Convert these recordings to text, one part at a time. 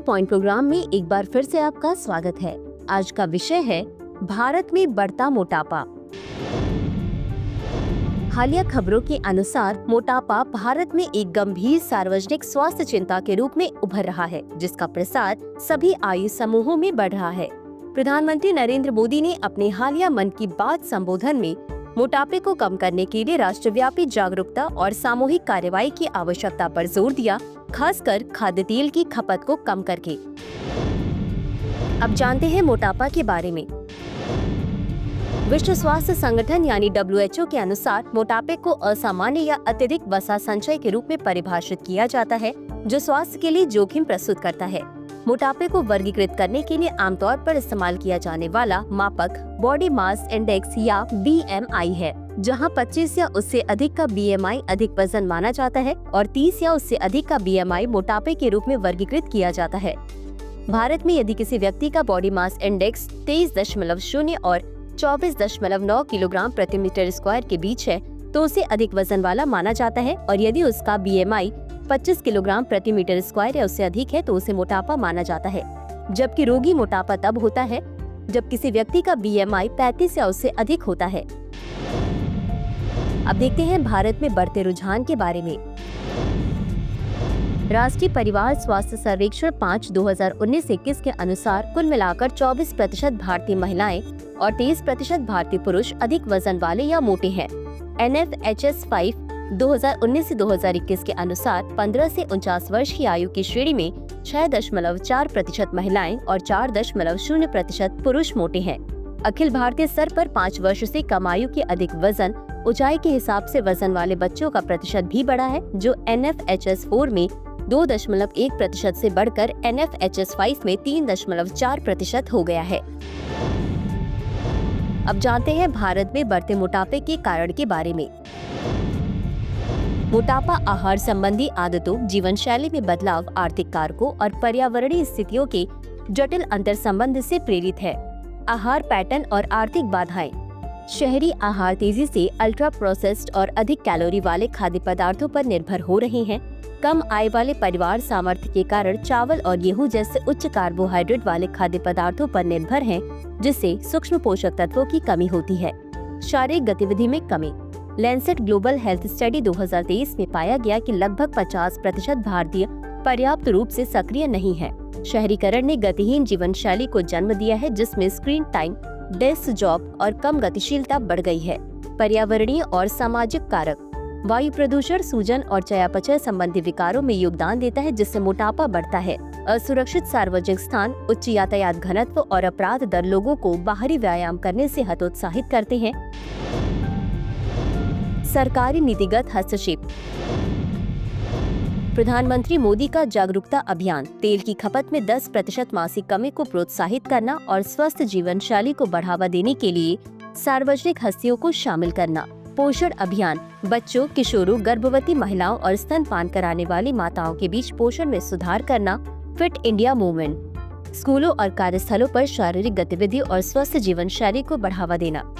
Point programme में एक बार फिर से आपका स्वागत है। आज का विषय है भारत में बढ़ता मोटापा। हालिया खबरों के अनुसार मोटापा भारत में एक गंभीर सार्वजनिक स्वास्थ्य चिंता के रूप में उभर रहा है, जिसका प्रसार सभी आयु समूहों में बढ़ रहा है। प्रधानमंत्री नरेंद्र मोदी ने अपने हालिया मन की बात संबोधन में मोटापे को कम करने के लिए राष्ट्रव्यापी जागरूकता और सामूहिक कार्रवाई की आवश्यकता पर जोर दिया, खासकर खाद्य तेल की खपत को कम करके। अब जानते हैं मोटापा के बारे में। विश्व स्वास्थ्य संगठन यानी WHO के अनुसार मोटापे को असामान्य या अत्यधिक वसा संचय के रूप में परिभाषित किया जाता है, जो स्वास्थ्य के लिए जोखिम प्रस्तुत करता है। मोटापे को वर्गीकृत करने के लिए आमतौर पर इस्तेमाल किया जाने वाला मापक बॉडी मास इंडेक्स या BMI है, जहां 25 या उससे अधिक का BMI अधिक वजन माना जाता है और 30 या उससे अधिक का BMI मोटापे के रूप में वर्गीकृत किया जाता है। भारत में यदि किसी व्यक्ति का बॉडी मास इंडेक्स 23.0 और 24.9 किलोग्राम प्रति मीटर स्क्वायर के बीच है, तो उसे अधिक वजन वाला माना जाता है, और यदि उसका BMI 25 किलोग्राम प्रति मीटर स्क्वायर या उससे अधिक है तो उसे मोटापा माना जाता है। जबकि रोगी मोटापा तब होता है जब किसी व्यक्ति का BMI 35 या उससे अधिक होता है। अब देखते हैं भारत में बढ़ते रुझान के बारे में। राष्ट्रीय परिवार स्वास्थ्य सर्वेक्षण 5/2019-21 के अनुसार कुल मिलाकर 24% भारतीय महिलाएं और 23% भारतीय पुरुष अधिक वजन वाले या मोटे हैं। NFHS 5 2019 से 2021 के अनुसार 15 से 49 वर्ष की आयु की श्रेणी में 6.4% महिलाएं और 4.0% पुरुष मोटे हैं। अखिल भारतीय स्तर पर 5 वर्ष से कम आयु के अधिक वजन ऊंचाई के हिसाब से वजन वाले बच्चों का प्रतिशत भी बढ़ा है, जो NFHS 4 में 2.1% से बढ़कर NFHS 5 में 3.4% हो गया है। अब जानते हैं भारत में बढ़ते मोटापे के कारण के बारे में। मोटापा आहार संबंधी आदतों, जीवन शैली में बदलाव, आर्थिक कारकों और पर्यावरणीय स्थितियों के जटिल अंतर संबंध से प्रेरित है। आहार पैटर्न और आर्थिक बाधाएं। शहरी आहार तेजी से अल्ट्रा प्रोसेस्ड और अधिक कैलोरी वाले खाद्य पदार्थों पर निर्भर हो रहे हैं। कम आय वाले परिवार सामर्थ्य के कारण चावल और गेहूं जैसे उच्च कार्बोहाइड्रेट वाले खाद्य पदार्थों पर निर्भर हैं, जिससे सूक्ष्म पोषक तत्वों की कमी होती है। शारीरिक गतिविधि में कमी। लैंसेट ग्लोबल हेल्थ स्टडी 2023 में पाया गया कि लगभग 50% भारतीय पर्याप्त रूप से सक्रिय नहीं है। शहरीकरण ने गतिहीन जीवन शैली को जन्म दिया है, जिसमें स्क्रीन टाइम, डेस्क जॉब और कम गतिशीलता बढ़ गई है। पर्यावरणीय और सामाजिक कारक। वायु प्रदूषण सूजन और चयापचय संबंधी विकारों में योगदान देता है, जिससे मोटापा बढ़ता है। असुरक्षित सार्वजनिक स्थान, उच्च यातायात घनत्व और अपराध दर लोगों को बाहरी व्यायाम करने से हतोत्साहित करते हैं। सरकारी नीतिगत हस्तक्षेप। प्रधानमंत्री मोदी का जागरूकता अभियान, तेल की खपत में 10% मासिक कमी को प्रोत्साहित करना और स्वस्थ जीवन शैली को बढ़ावा देने के लिए सार्वजनिक हस्तियों को शामिल करना। पोषण अभियान, बच्चों, किशोरों, गर्भवती महिलाओं और स्तनपान कराने वाली माताओं के बीच पोषण में सुधार करना। फिट इंडिया मूवमेंट, स्कूलों और कार्यस्थलों पर शारीरिक गतिविधि और स्वस्थ जीवन शैली को बढ़ावा देना।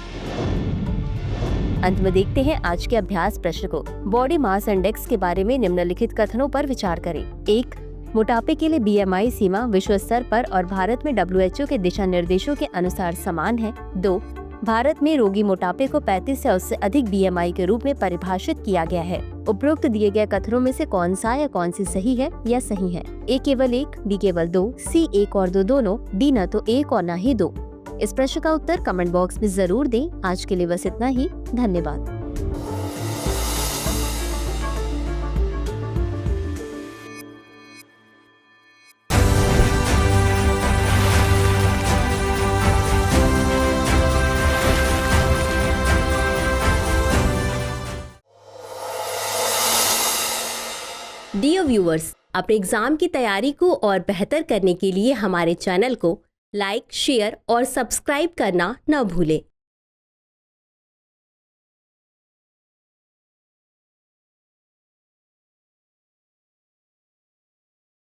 अंत में देखते हैं आज के अभ्यास प्रश्न को। बॉडी मास इंडेक्स के बारे में निम्नलिखित कथनों पर विचार करें। 1. मोटापे के लिए BMI सीमा विश्व स्तर पर और भारत में WHO के दिशा निर्देशों के अनुसार समान है। 2. भारत में रोगी मोटापे को 35 या उससे अधिक BMI के रूप में परिभाषित किया गया है। उपरोक्त दिए गए कथनों में से कौन सा या कौन सी सही है या सही है? A केवल 1, B केवल 2, C 1 और 2 दोनों, D न तो 1 और न ही 2। इस प्रश्न का उत्तर कमेंट बॉक्स में जरूर दें। आज के लिए बस इतना ही। धन्यवाद। डियर व्यूअर्स, अपने एग्जाम की तैयारी को और बेहतर करने के लिए हमारे चैनल को लाइक, शेयर और सब्सक्राइब करना न भूलें।